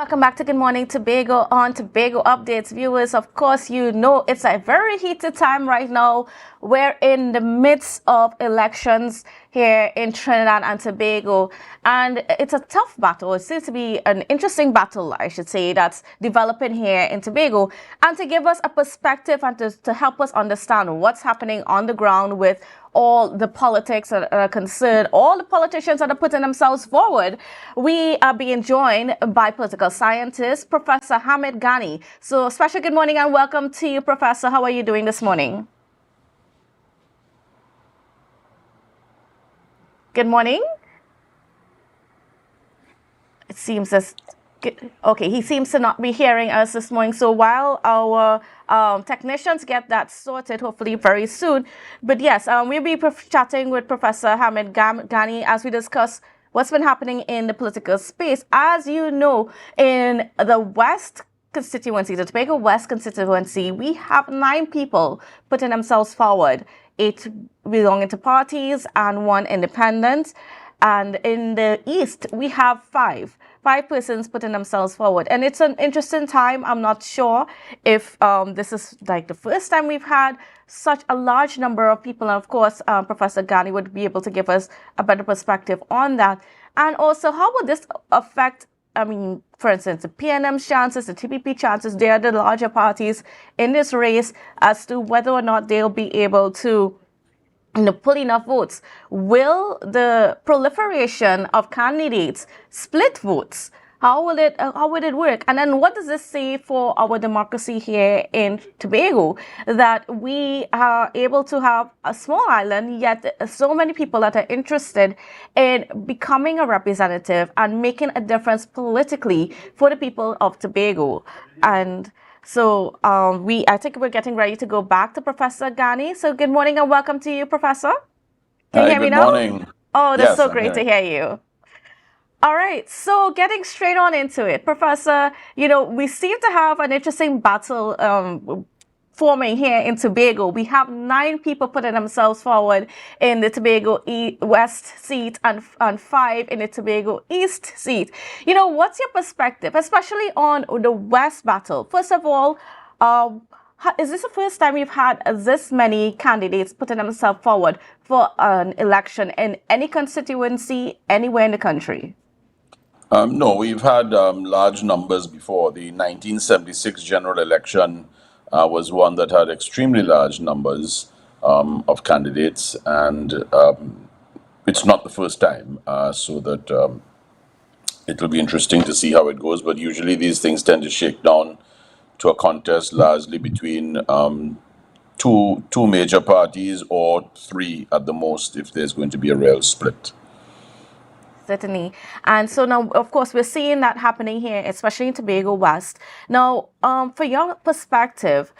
Welcome back to Good Morning Tobago on Tobago Updates. Viewers, of course, you know it's a very heated time right now. We're in the midst of elections here in Trinidad and Tobago, and it's a tough battle. It seems to be an interesting battle, I should say, that's developing here in Tobago. And to give us a perspective and to help us understand what's happening on the ground with all the politics that are concerned, all the politicians that are putting themselves forward, we are being joined by political scientist, Professor Hamid Ghany. So special good morning and welcome to you, Professor. How are you doing this morning? Good morning. It seems as okay, he seems to not be hearing us this morning. So while our technicians get that sorted, hopefully very soon. But yes, we'll be chatting with Professor Hamid Ghany as we discuss what's been happening in the political space. As you know, in the West constituency, the Tobago West constituency, we have 9 people putting themselves forward, 8 belonging to parties and 1 independent. And in the East, we have 5 persons putting themselves forward. And it's an interesting time. I'm not sure if this is like the first time we've had such a large number of people. And of course, Professor Ghany would be able to give us a better perspective on that. And also, how would this affect, I mean, for instance, the PNM's chances, the TPP chances, they are the larger parties in this race as to whether or not they'll be able to pull enough votes. Will the proliferation of candidates split votes? How will it work? And then what does this say for our democracy here in Tobago, that we are able to have a small island, yet so many people that are interested in becoming a representative and making a difference politically for the people of Tobago? And so I think we're getting ready to go back to Professor Ghany. So good morning and welcome to you, Professor. Can you hear me now? Good morning. Oh, that's Yes, so I'm great to here. hear you. All right, so getting straight on into it, Professor, we seem to have an interesting battle forming here in Tobago. We have 9 people putting themselves forward in the Tobago West seat and 5 in the Tobago East seat. What's your perspective, especially on the West battle? First of all, is this the first time you've had this many candidates putting themselves forward for an election in any constituency anywhere in the country? No, we've had large numbers before. The 1976 general election was one that had extremely large numbers of candidates, and it's not the first time. So that it'll be interesting to see how it goes. But usually these things tend to shake down to a contest largely between two major parties, or 3 at the most, if there's going to be a real split. Certainly. And so now, of course, we're seeing that happening here, especially in Tobago West. Now, for your perspective,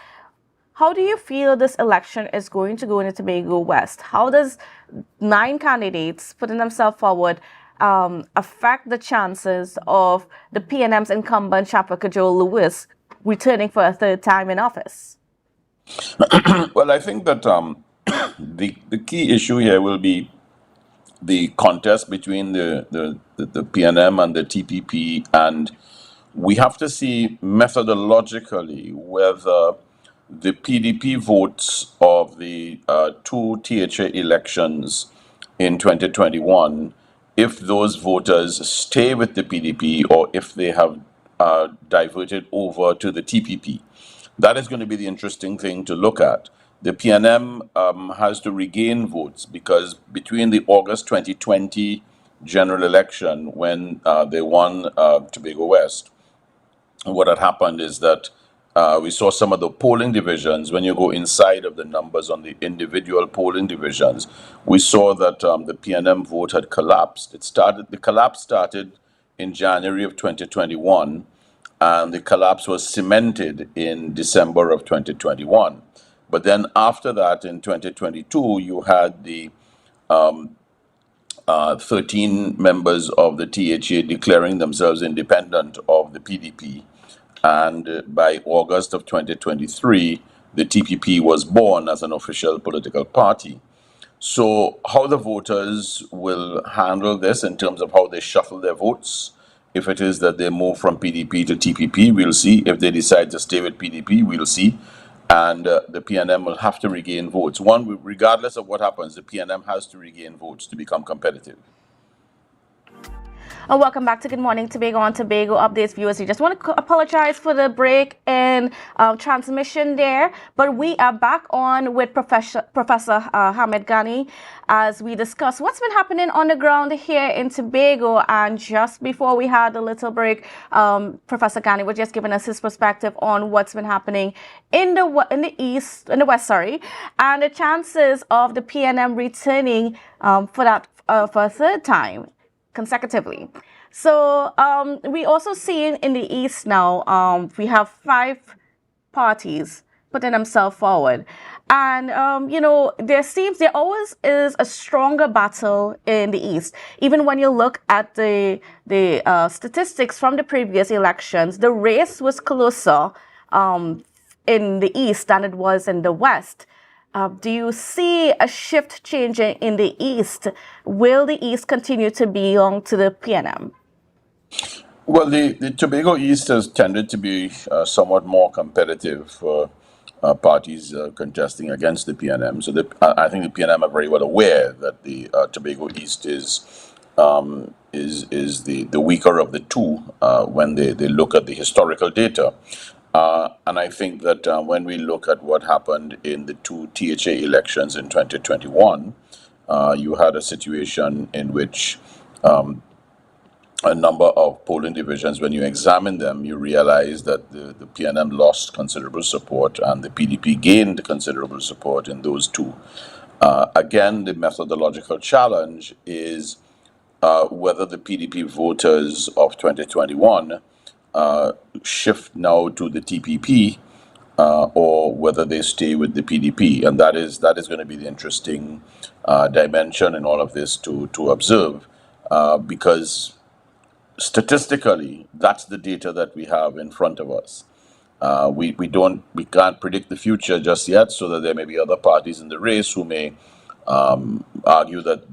how do you feel this election is going to go in the Tobago West? How does 9 candidates putting themselves forward affect the chances of the PNM's incumbent Shafaka Joe Lewis returning for a 3rd time in office? Well, I think that the key issue here will be the contest between the PNM and the TPP, and we have to see methodologically whether the PDP votes of the 2 THA elections in 2021, if those voters stay with the PDP or if they have diverted over to the TPP. That is going to be the interesting thing to look at. The PNM has to regain votes because between the August 2020 general election, when they won Tobago West, what had happened is that we saw some of the polling divisions. When you go inside of the numbers on the individual polling divisions, we saw that the PNM vote had collapsed. The collapse started in January of 2021, and the collapse was cemented in December of 2021. But then after that, in 2022, you had the 13 members of the THA declaring themselves independent of the PDP. And by August of 2023, the TPP was born as an official political party. So how the voters will handle this in terms of how they shuffle their votes If it is that they move from PDP to TPP, we'll see. If they decide to stay with PDP, we'll see. And the PNM will have to regain votes. Regardless of what happens, the PNM has to regain votes to become competitive. Welcome back to Good Morning Tobago on Tobago Updates, viewers. We just want to apologize for the break in transmission there, but we are back on with Professor Hamid Ghany as we discuss what's been happening on the ground here in Tobago. And just before we had a little break, Professor Ghany was just giving us his perspective on what's been happening in the west, and the chances of the PNM returning for a third time consecutively. So we also see in the East now, we have 5 parties putting themselves forward. And, there always is a stronger battle in the East. Even when you look at the statistics from the previous elections, the race was closer in the East than it was in the West. Do you see a shift changing in the East? Will the East continue to belong to the PNM? Well, the Tobago East has tended to be somewhat more competitive for parties contesting against the PNM. So I think the PNM are very well aware that the Tobago East is the weaker of the two when they look at the historical data. And I think that when we look at what happened in the 2 THA elections in 2021, you had a situation in which a number of polling divisions, when you examine them, you realize that the PNM lost considerable support and the PDP gained considerable support in those 2. Again, the methodological challenge is whether the PDP voters of 2021 shift now to the TPP or whether they stay with the PDP, and that is going to be the interesting dimension in all of this to observe, because statistically, that's the data that we have in front of us. We can't predict the future just yet, so that there may be other parties in the race who may argue that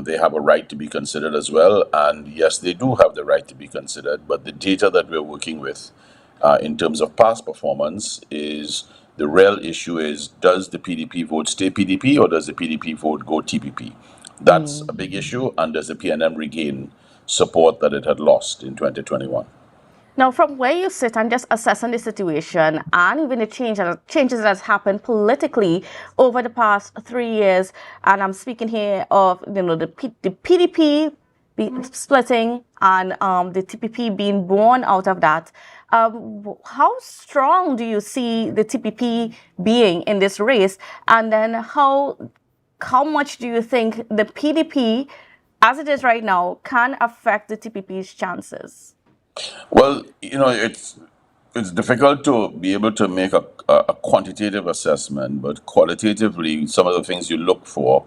they have a right to be considered as well, and yes, they do have the right to be considered. But the data that we're working with, in terms of past performance, is the real issue: is does the PDP vote stay PDP or does the PDP vote go TPP? That's a big issue, and does the PNM regain support that it had lost in 2021? Now, from where you sit and just assessing the situation and even the changes that has happened politically over the past 3 years, and I'm speaking here of the PDP splitting and the TPP being born out of that. How strong do you see the TPP being in this race, and then how much do you think the PDP, as it is right now, can affect the TPP's chances? Well, it's difficult to be able to make a quantitative assessment, but qualitatively, some of the things you look for,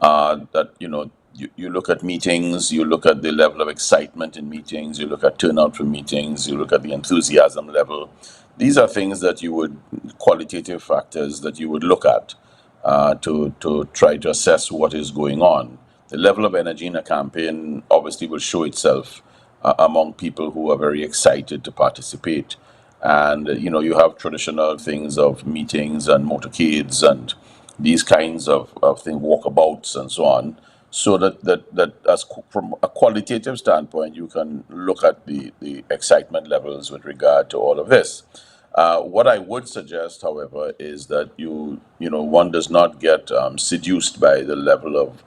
that you look at meetings, you look at the level of excitement in meetings, you look at turnout for meetings, you look at the enthusiasm level. These are things that qualitative factors that you would look at to try to assess what is going on. The level of energy in a campaign obviously will show itself among people who are very excited to participate. And, you have traditional things of meetings and motorcades and these kinds of things, walkabouts and so on. So that from a qualitative standpoint, you can look at the excitement levels with regard to all of this. What I would suggest, however, is that one does not get seduced by the level of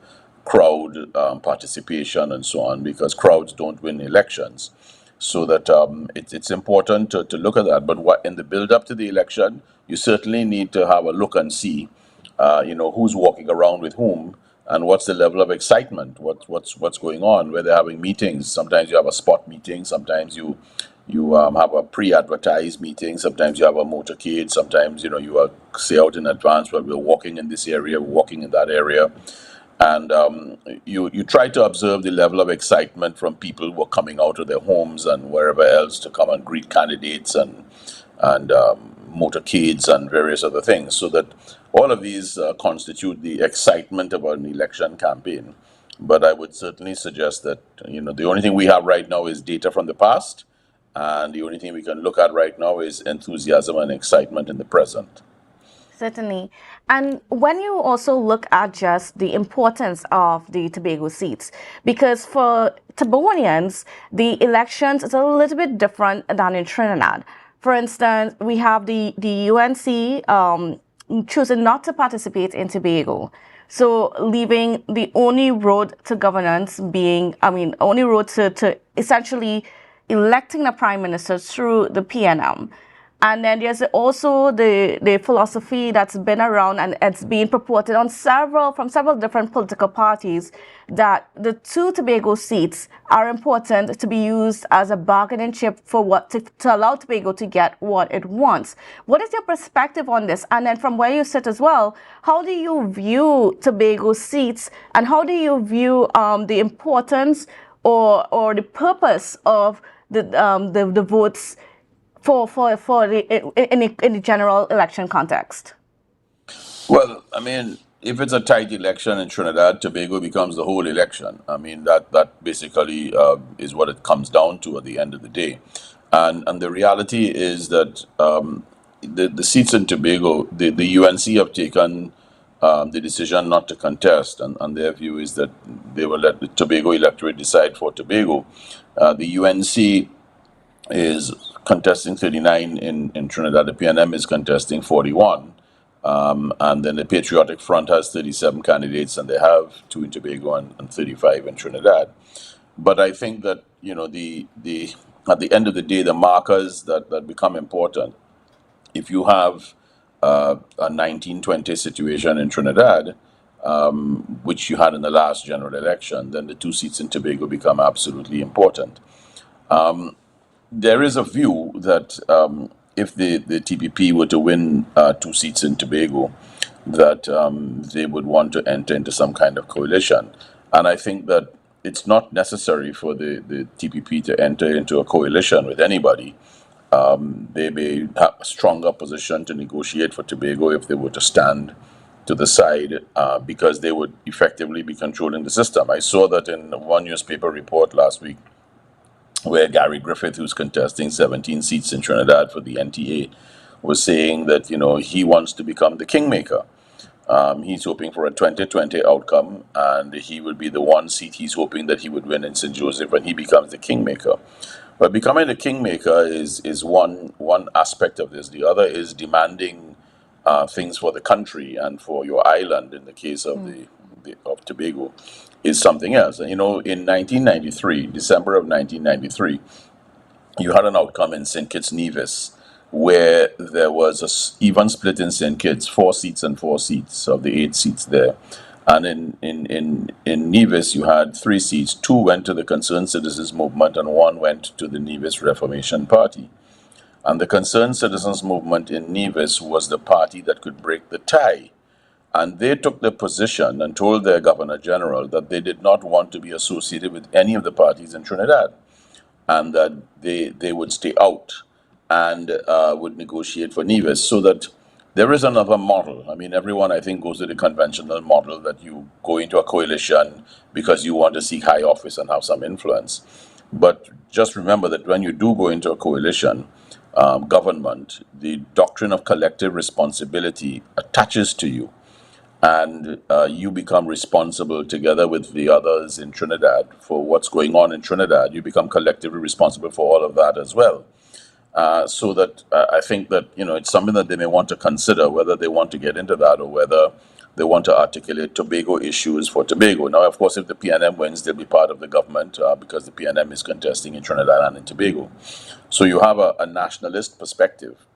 crowd participation and so on, because crowds don't win elections. So that it's important to look at that. But in the build up to the election, you certainly need to have a look and see, who's walking around with whom and what's the level of excitement, what's going on, where they're having meetings. Sometimes you have a spot meeting, sometimes you have a pre-advertised meeting, sometimes you have a motorcade, sometimes you say out in advance, well, we're walking in this area, we're walking in that area. And you try to observe the level of excitement from people who are coming out of their homes and wherever else to come and greet candidates and motorcades and various other things, so that all of these constitute the excitement about an election campaign. But I would certainly suggest that, the only thing we have right now is data from the past, and the only thing we can look at right now is enthusiasm and excitement in the present. Certainly. And when you also look at just the importance of the Tobago seats, because for Tobagonians, the elections is a little bit different than in Trinidad. For instance, we have the UNC choosing not to participate in Tobago. So leaving the only road to governance being, only road to essentially electing a prime minister through the PNM. And then there's also the philosophy that's been around and it's being purported on from several different political parties that the two Tobago seats are important to be used as a bargaining chip for to allow Tobago to get what it wants. What is your perspective on this? And then from where you sit as well, how do you view Tobago seats and how do you view the importance or the purpose of the votes in the general election context? Well, I mean, if it's a tight election in Trinidad, Tobago becomes the whole election. I mean, that basically is what it comes down to at the end of the day. And the reality is that the seats in Tobago, the UNC have taken the decision not to contest, and their view is that they will let the Tobago electorate decide for Tobago. The UNC is contesting 39 in Trinidad. The PNM is contesting 41. And then the Patriotic Front has 37 candidates, and they have two in Tobago and 35 in Trinidad. But I think that, the at the end of the day, the markers that become important, if you have a 1920 situation in Trinidad, which you had in the last general election, then the two seats in Tobago become absolutely important. There is a view that if the TPP were to win two seats in Tobago, that they would want to enter into some kind of coalition. And I think that it's not necessary for the TPP to enter into a coalition with anybody. They may have a stronger position to negotiate for Tobago if they were to stand to the side, because they would effectively be controlling the system. I saw that in one newspaper report last week where Gary Griffith, who's contesting 17 seats in Trinidad for the NTA, was saying that, he wants to become the kingmaker. He's hoping for a 2020 outcome, and he would be the one seat he's hoping that he would win in St. Joseph when he becomes the kingmaker. But becoming the kingmaker is one aspect of this. The other is demanding things for the country and for your island. In the case of of Tobago, is something else. And, in 1993, December of 1993, you had an outcome in St. Kitts Nevis where there was a even split in St. Kitts, 4 seats and 4 seats of the 8 seats there. And in Nevis, you had 3 seats. 2 went to the Concerned Citizens Movement and 1 went to the Nevis Reformation Party. And the Concerned Citizens Movement in Nevis was the party that could break the tie. And they took the position and told their Governor General that they did not want to be associated with any of the parties in Trinidad, and that they would stay out and would negotiate for Nevis. So that there is another model. I mean, everyone, I think, goes to the conventional model that you go into a coalition because you want to seek high office and have some influence. But just remember that when you do go into a coalition government, the doctrine of collective responsibility attaches to you, and you become responsible together with the others in Trinidad for what's going on in Trinidad. You become collectively responsible for all of that as well. So that I think that, it's something that they may want to consider, whether they want to get into that or whether they want to articulate Tobago issues for Tobago. Now, of course, if the PNM wins, they'll be part of the government because the PNM is contesting in Trinidad and in Tobago. So you have a nationalist perspective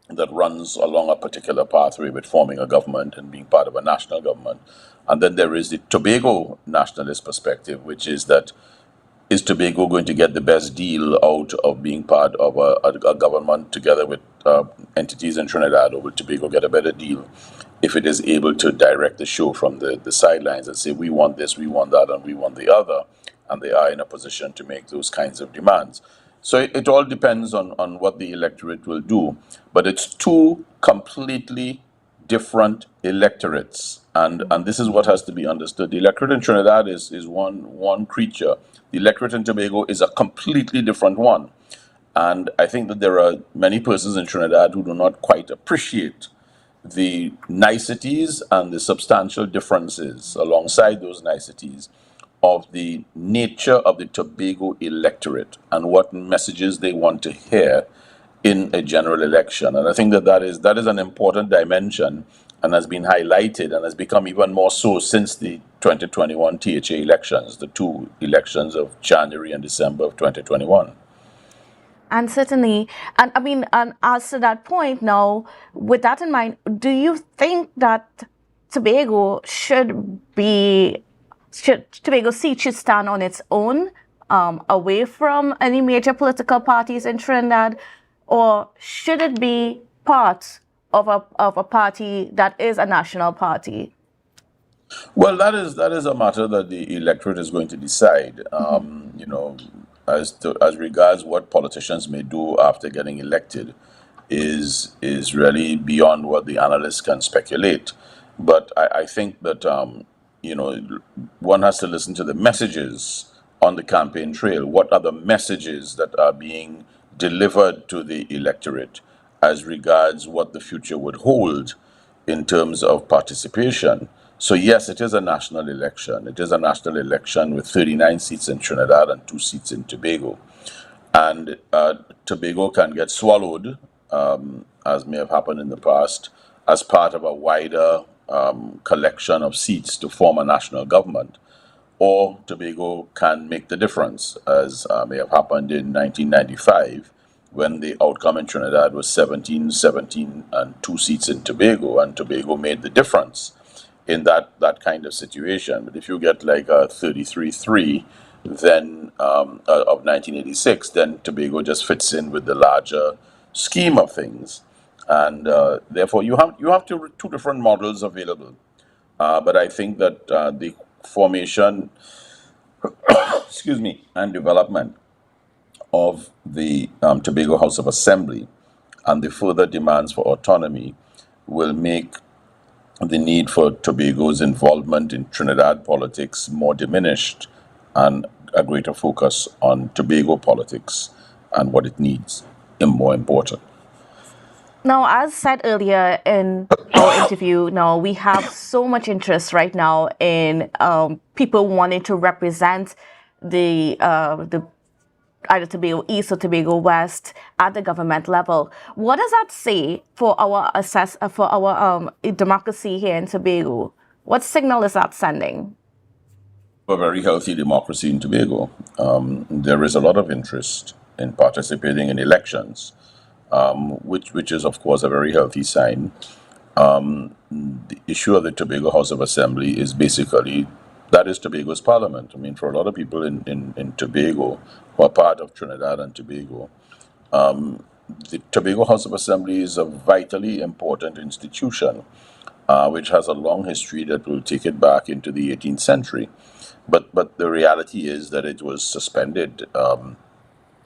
that runs along a particular pathway with forming a government and being part of a national government. And then there is the Tobago nationalist perspective, which is that, is Tobago going to get the best deal out of being part of a government together with entities in Trinidad, or will Tobago get a better deal if it is able to direct the show from the sidelines and say, we want this, we want that, and we want the other, and they are in a position to make those kinds of demands. So it all depends on what the electorate will do, but it's two completely different electorates. And this is what has to be understood. The electorate in Trinidad is one creature. The electorate in Tobago is a completely different one. And I think that there are many persons in Trinidad who do not quite appreciate the niceties and the substantial differences alongside those niceties of the nature of the Tobago electorate and what messages they want to hear in a general election. And I think that that is an important dimension and has been highlighted and has become even more so since the 2021 THA elections, the two elections of January and December of 2021. And certainly, and I mean, and as to that point now, with that in mind, do you think that Tobago Tobago seat should stand on its own, away from any major political parties in Trinidad, or should it be part of a party that is a national party? Well, that is a matter that the electorate is going to decide. As regards what politicians may do after getting elected, is really beyond what the analysts can speculate. But I think that one has to listen to the messages on the campaign trail. What are the messages that are being delivered to the electorate as regards what the future would hold in terms of participation? So yes, it is a national election. It is a national election with 39 seats in Trinidad and 2 seats in Tobago. And Tobago can get swallowed, as may have happened in the past, as part of a wider collection of seats to form a national government. Or Tobago can make the difference, as may have happened in 1995, when the outcome in Trinidad was 17-17 and 2 seats in Tobago, and Tobago made the difference in that kind of situation. But if you get like a 33-3, then of 1986, then Tobago just fits in with the larger scheme of things, and therefore you have two different models available. But I think that the formation, excuse me, and development of the Tobago House of Assembly and the further demands for autonomy will make the need for Tobago's involvement in Trinidad politics more diminished and a greater focus on Tobago politics and what it needs more important. Now, as said earlier in our interview, now we have so much interest right now in people wanting to represent the either Tobago East or Tobago West at the government level. What does that say for our democracy here in Tobago? What signal is that sending? A very healthy democracy in Tobago. There is a lot of interest in participating in elections, which is of course a very healthy sign. The issue of the Tobago House of Assembly is basically that is Tobago's parliament. I mean, for a lot of people in Tobago who are part of Trinidad and Tobago, the Tobago House of Assembly is a vitally important institution, which has a long history that will take it back into the 18th century. But the reality is that it was suspended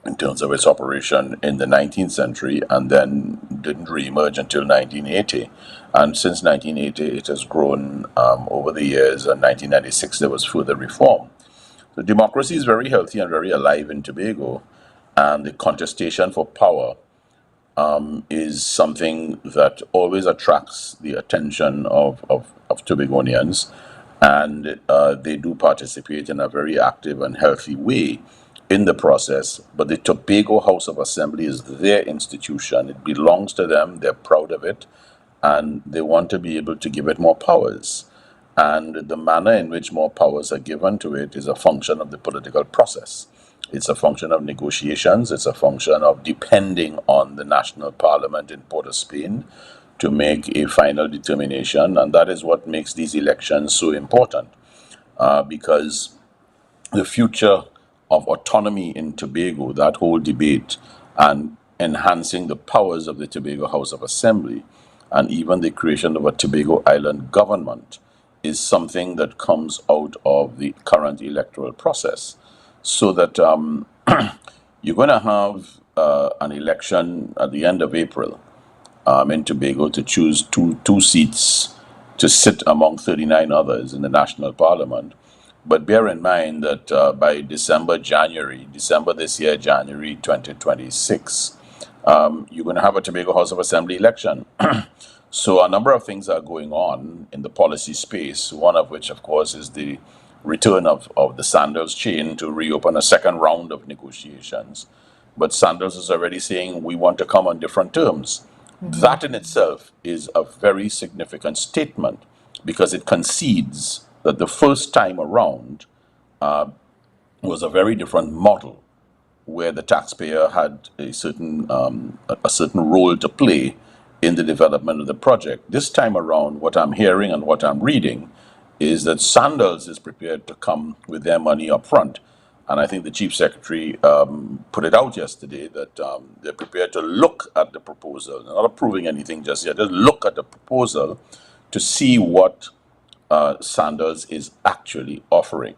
in terms of its operation in the 19th century and then didn't reemerge until 1980. And since 1980, it has grown over the years. In 1996, there was further reform. The democracy is very healthy and very alive in Tobago, and the contestation for power is something that always attracts the attention of Tobagonians, and they do participate in a very active and healthy way in the process. But the Tobago House of Assembly is their institution. It belongs to them. They're proud of it, and they want to be able to give it more powers. And the manner in which more powers are given to it is a function of the political process. It's a function of negotiations. It's a function of depending on the national parliament in Port of Spain to make a final determination. And that is what makes these elections so important, because the future of autonomy in Tobago, that whole debate, and enhancing the powers of the Tobago House of Assembly, and even the creation of a Tobago Island government, is something that comes out of the current electoral process. So that you're going to have an election at the end of April, in Tobago to choose two seats to sit among 39 others in the national parliament. But bear in mind that by December this year, January 2026, you're going to have a Tobago House of Assembly election. So a number of things are going on in the policy space, one of which, of course, is the return of the Sandals chain to reopen a second round of negotiations. But Sandals is already saying we want to come on different terms. That in itself is a very significant statement because it concedes that the first time around was a very different model where the taxpayer had a certain role to play in the development of the project. This time around, what I'm hearing and what I'm reading is that Sandals is prepared to come with their money up front. And I think the Chief Secretary put it out yesterday that they're prepared to look at the proposal, not approving anything just yet, just look at the proposal to see what Sandals is actually offering.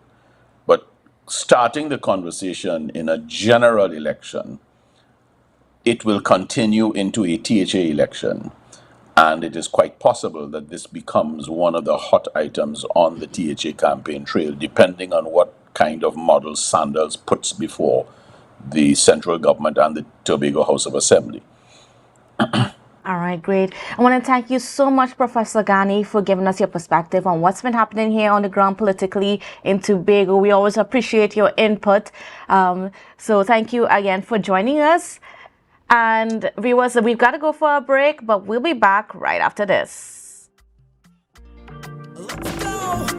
But starting the conversation in a general election, it will continue into a THA election. And it is quite possible that this becomes one of the hot items on the THA campaign trail, depending on what kind of model Sandals puts before the central government and the Tobago House of Assembly. All right, great. I want to thank you so much, Professor Ghany, for giving us your perspective on what's been happening here on the ground politically in Tobago. We always appreciate your input. So thank you again for joining us. And viewers, we've got to go for a break, but we'll be back right after this. Let's go!